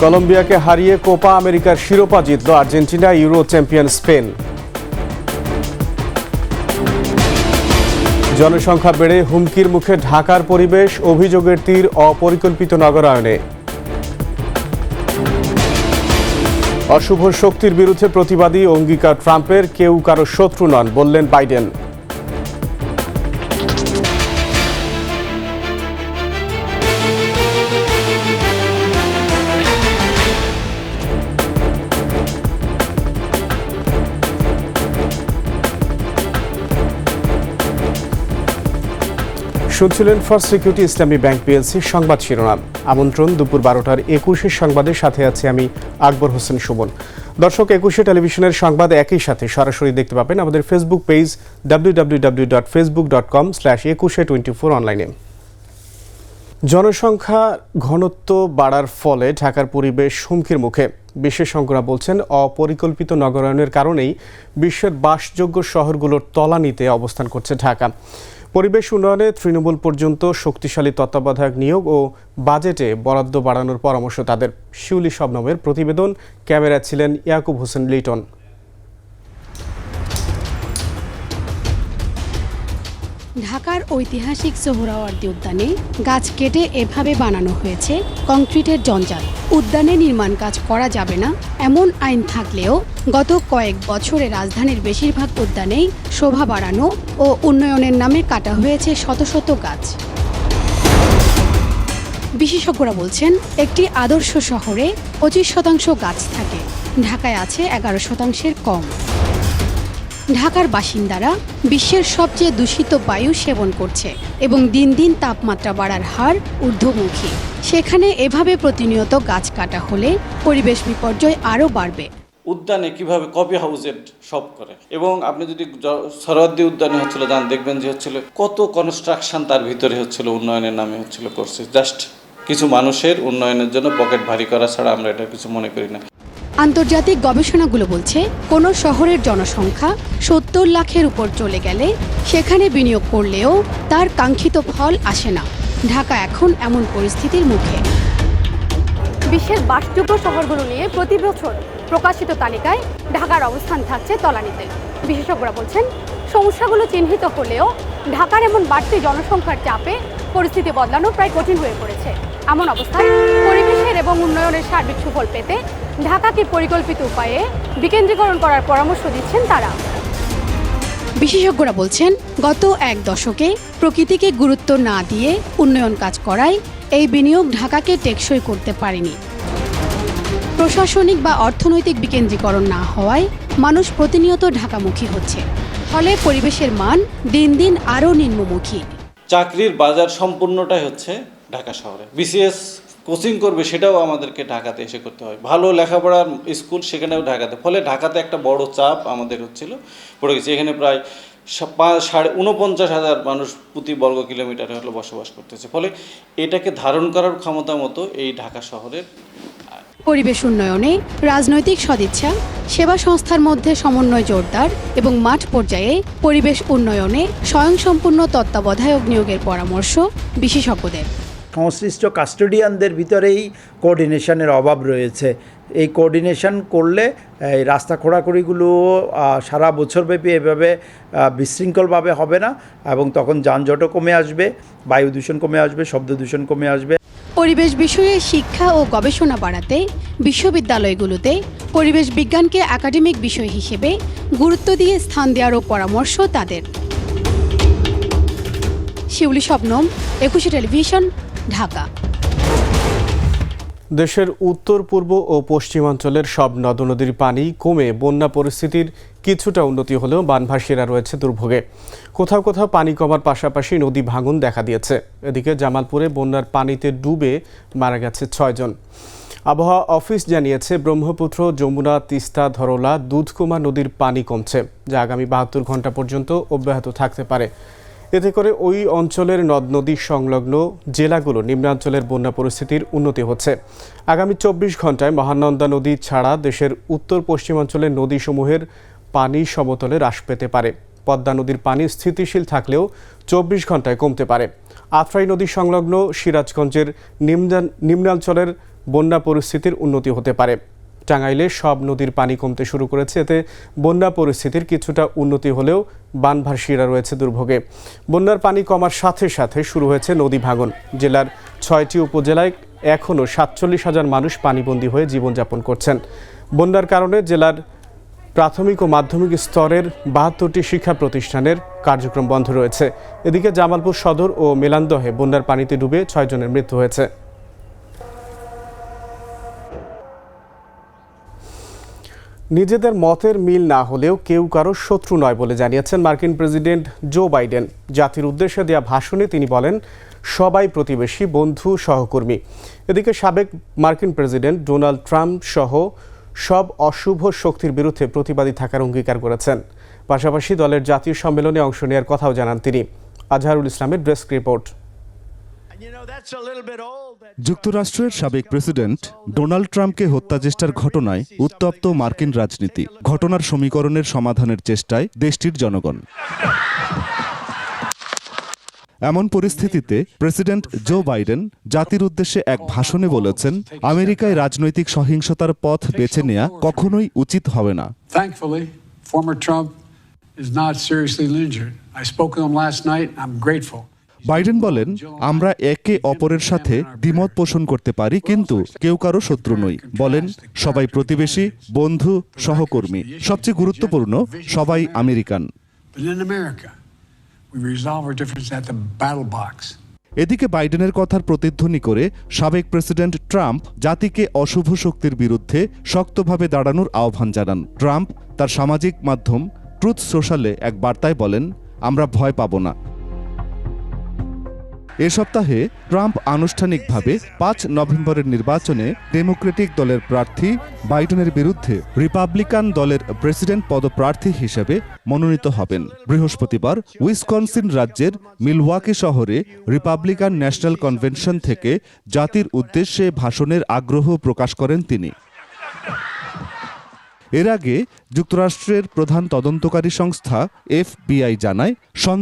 কলম্বিয়াকে হারিয়ে কোপা আমেরিকার শিরোপা জিতল আর্জেন্টিনা, ইউরো চ্যাম্পিয়ন স্পেন। জনসংখ্যা বেড়ে হুমকির মুখে ঢাকার পরিবেশ, অভিযোগের তীর অপরিকল্পিত নগরায়নে। অশুভ শক্তির বিরুদ্ধে প্রতিবাদী অঙ্গীকার ট্রাম্পের, কেউ কারো শত্রু নন বললেন বাইডেন। শুনছিলেন ফার্স্ট সিকিউরিটি ইসলামী ব্যাংক পিএলসি সংবাদ শিরোনাম। আমন্ত্রণ দুপুর 12টার 21 সংবাদের সাথে আছি আমি আকবর হোসেন সুমন। দর্শক, 21 টেলিভিশনের সংবাদ একই সাথে সরাসরি দেখতে পাবেন আমাদের ফেসবুক পেজ www.facebook.com/2124 অনলাইনে। জনসংখ্যা ঘনত্ব বাড়ার ফলে ঢাকার পরিবেশ হুমকির মুখে। বিশেষজ্ঞরা বলছেন, অপরিকল্পিত নগরায়নের কারণেই বিশ্বের বাসযোগ্য শহরগুলোর তলানিতে অবস্থান করছে ঢাকা। পরিবেশ উন্নয়নে তৃণমূল পর্যন্ত শক্তিশালী তত্ত্বাবধায়ক নিয়োগ ও বাজেটে বরাদ্দ বাড়ানোর পরামর্শ তাদের। শিউলি শবনমের প্রতিবেদন, ক্যামেরায় ছিলেন ইয়াকুব হোসেন লিটন। ঢাকার ঐতিহাসিক সোহরাওয়ার্দী উদ্যানে গাছ কেটে এভাবে বানানো হয়েছে কংক্রিটের জঞ্জাল। উদ্যানে নির্মাণ কাজ করা যাবে না এমন আইন থাকলেও গত কয়েক বছরে রাজধানীর বেশিরভাগ উদ্যানেই শোভা বাড়ানো ও উন্নয়নের নামে কাটা হয়েছে শত শত গাছ। বিশেষজ্ঞরা বলছেন, একটি আদর্শ শহরে 25% গাছ থাকে, ঢাকায় আছে 11%-এর কম। ঢাকার বাসিন্দারা বিশ্বের সবচেয়ে দূষিত বায়ু সেবন করছে এবং দিন দিন তাপমাত্রা বাড়ার হার ঊর্ধ্বমুখী। সেখানে এভাবে প্রতিনিয়ত গাছ কাটা হলে পরিবেশ বিপর্যয় আরও বাড়বে। উদ্যানে কিভাবে কফি হাউসের সব করে, এবং আপনি যদি সোহরাওয়ার্দী উদ্যানে হচ্ছিল যান, দেখবেন যে হচ্ছিল কত কনস্ট্রাকশন তার ভিতরে হচ্ছিল, উন্নয়নের নামে হচ্ছিল করছে। জাস্ট কিছু মানুষের উন্নয়নের জন্য পকেট ভারী করা ছাড়া আমরা এটা কিছু মনে করি না। আন্তর্জাতিক গবেষণাগুলো বলছে, কোনো শহরের জনসংখ্যা 70 লাখের উপর চলে গেলে সেখানে বিনিয়োগ করলেও তার কাঙ্ক্ষিত ফল আসে না। ঢাকা এখন এমন পরিস্থিতির মুখে। বিশ্বের বাসযোগ্য শহরগুলো নিয়ে প্রতি বছর প্রকাশিত তালিকায় ঢাকার অবস্থান থাকছে তলানিতে। বিশেষজ্ঞরা বলছেন, সমস্যাগুলো চিহ্নিত হলেও ঢাকার এমন বাড়তি জনসংখ্যার চাপে পরিস্থিতি বদলানো প্রায় কঠিন হয়ে পড়েছে। এমন অবস্থায় পরিবেশের এবং উন্নয়নের সার্বিক সুফল পেতে ঢাকাকে পরিকল্পিত উপায়ে বিকেন্দ্রীকরণ করার পরামর্শ দিচ্ছেন তারা। বিশেষজ্ঞরা বলছেন, গত এক দশকে প্রকৃতিকে গুরুত্ব না দিয়ে উন্নয়ন কাজ করায় এই বিনিয়োগ ঢাকাকে টেকসই করতে পারেনি। প্রশাসনিক বা অর্থনৈতিক বিকেন্দ্রীকরণ না হওয়ায় মানুষ প্রতিনিয়ত ঢাকামুখী হচ্ছে, ফলে পরিবেশের মান দিন দিন আরও নিম্নমুখী। চাকরির বাজার সম্পূর্ণটাই হচ্ছে ঢাকা শহরে। বিসিএস কোচিং করবে সেটাও আমাদেরকে ঢাকাতে এসে করতে হয়। ভালো লেখাপড়ার স্কুল সেখানেও ঢাকাতে, ফলে ঢাকাতে একটা বড় চাপ আমাদের হচ্ছিল পড়ে গেছে। এখানে প্রায় 49,500 মানুষ প্রতি বর্গ কিলোমিটারে হলো বসবাস করতেছে, ফলে এটাকে ধারণ করার ক্ষমতা মতো এই ঢাকা শহরের। পরিবেশ উন্নয়নে রাজনৈতিক সদিচ্ছা, সেবা সংস্থার মধ্যে সমন্বয় জোরদার এবং মাঠ পর্যায়ে পরিবেশ উন্নয়নে স্বয়ংসম্পূর্ণ তত্ত্বাবধায়ক নিয়োগের পরামর্শ বিশেষজ্ঞদের। সংশ্লিষ্ট কাস্টোডিয়ানদের ভিতরেই কোঅর্ডিনেশনের অভাব রয়েছে। এই কোঅর্ডিনেশন করলে এই রাস্তা খোঁড়াখুড়িগুলো সারা বছরব্যাপী এভাবে বিশৃঙ্খলভাবে হবে না, এবং তখন যানজটও কমে আসবে, বায়ু দূষণ কমে আসবে, শব্দ দূষণ কমে আসবে। পরিবেশ বিষয়ে শিক্ষা ও গবেষণা বাড়াতে বিশ্ববিদ্যালয়গুলোতে পরিবেশ বিজ্ঞানকে একাডেমিক বিষয় হিসেবে গুরুত্ব দিয়ে স্থান দেওয়ারও পরামর্শ তাদের। শিউলি শবনম, 21 টেলিভিশন, ঢাকা। দেশের উত্তর পূর্ব ও পশ্চিমাঞ্চলের সব নদ নদীর পানি কমে বন্যা পরিস্থিতির কিছুটা উন্নতি হলেও বানভাসীরা রয়েছে দুর্ভোগে। কোথাও কোথাও পানি কমার পাশাপাশি নদী ভাঙন দেখা দিয়েছে। এদিকে জামালপুরে বন্যার পানিতে ডুবে মারা গেছে 6 জন। আবহাওয়া অফিস জানিয়েছে, ব্রহ্মপুত্র, যমুনা, তিস্তা, ধরলা, দুধকুমা নদীর পানি কমছে, যা আগামী 72 ঘন্টা পর্যন্ত অব্যাহত থাকতে পারে। এতে করে ওই অঞ্চলের নদ নদী সংলগ্ন জেলাগুলো নিম্নাঞ্চলের বন্যা পরিস্থিতির উন্নতি হচ্ছে। আগামী 24 ঘন্টায় মহানন্দা নদী ছাড়া দেশের উত্তর পশ্চিমাঞ্চলের নদীসমূহের পানি সমতলে হ্রাস পেতে পারে। পদ্মা নদীর পানি স্থিতিশীল থাকলেও 24 ঘন্টায় কমতে পারে। আত্রাই নদী সংলগ্ন সিরাজগঞ্জের নিম্নাঞ্চলের বন্যা পরিস্থিতির উন্নতি হতে পারে। টাঙ্গাইলে সব নদীর পানি কমতে শুরু করেছে, এতে বন্যা পরিস্থিতির কিছুটা উন্নতি হলেও বানভাসীরা রয়েছে দুর্ভোগে। বন্যার পানি কমার সাথে সাথে শুরু হয়েছে নদী ভাঙন। জেলার 6টি উপজেলায় এখনও 47,000 মানুষ পানিবন্দী হয়ে জীবনযাপন করছেন। বন্যার কারণে জেলার প্রাথমিক ও মাধ্যমিক স্তরের 72টি শিক্ষা প্রতিষ্ঠানের কার্যক্রম বন্ধ রয়েছে। এদিকে জামালপুর সদর ও মেলান্দহে বন্যার পানিতে ডুবে 6 জনের মৃত্যু হয়েছে। নিজেদের মতের মিল না হলেও কেউ কারো শত্রু নয় বলে জানিয়েছেন মার্কিন প্রেসিডেন্ট জো বাইডেন। জাতির উদ্দেশ্যে দেওয়া ভাষণে তিনি বলেন, সবাই প্রতিবেশী, বন্ধু, সহকর্মী। এদিকে সাবেক মার্কিন প্রেসিডেন্ট ডোনাল্ড ট্রাম্প সহ সব অশুভ শক্তির বিরুদ্ধে প্রতিবাদী থাকার অঙ্গীকার করেছেন। পাশাপাশি দলের জাতীয় সম্মেলনে অংশ নেওয়ার কথাও জানান তিনি। আজহারুল ইসলামের ডেস্ক রিপোর্ট। যুক্তরাষ্ট্রের সাবেক প্রেসিডেন্ট ডোনাল্ড ট্রাম্পকে হত্যাচেষ্টার ঘটনায় উত্তপ্ত মার্কিন রাজনীতি। ঘটনার সমীকরণের সমাধানের চেষ্টায় দেশটির জনগণ। এমন পরিস্থিতিতে প্রেসিডেন্ট জো বাইডেন জাতির উদ্দেশ্যে এক ভাষণে বলেছেন, আমেরিকায় রাজনৈতিক সহিংসতার পথ বেছে নেওয়া কখনোই উচিত হবে না। Thankfully, former Trump is not seriously injured. I spoke with him last night. I'm grateful. Biden বলেন, আমরা একে অপরের সাথে দ্বিমত পোষণ করতে পারি, কিন্তু কেউ কারো শত্রু নই। বলেন, সবাই প্রতিবেশী, বন্ধু, সহকর্মী। সবচেয়ে গুরুত্বপূর্ণ, সবাই American. But in America, we resolve our differences at the battle box. এদিকে বাইডেনের কথার প্রতিধ্বনি করে সাবেক প্রেসিডেন্ট ট্রাম্প জাতিকে অশুভ শক্তির বিরুদ্ধে শক্তভাবে দাঁড়ানোর আহ্বান জানান। ট্রাম্প তার সামাজিক মাধ্যম ট্রুথ সোশ্যালে এক বার্তায় বলেন, আমরা ভয় পাব না। এ সপ্তাহে ট্রাম্প আনুষ্ঠানিকভাবে 5 নভেম্বরের নির্বাচনে ডেমোক্রেটিক দলের প্রার্থী বাইডেনের বিরুদ্ধে রিপাবলিকান দলের প্রেসিডেন্ট পদপ্রার্থী হিসেবে মনোনীত হবেন। বৃহস্পতিবার উইসকনসিন রাজ্যের মিলওয়াকি শহরে রিপাবলিকান ন্যাশনাল কনভেনশন থেকে জাতির উদ্দেশ্যে ভাষণের আগ্রহ প্রকাশ করেন তিনি। এর আগে যুক্তরাষ্ট্রের প্রধান তদন্তকারী সংস্থা FBI জানায়,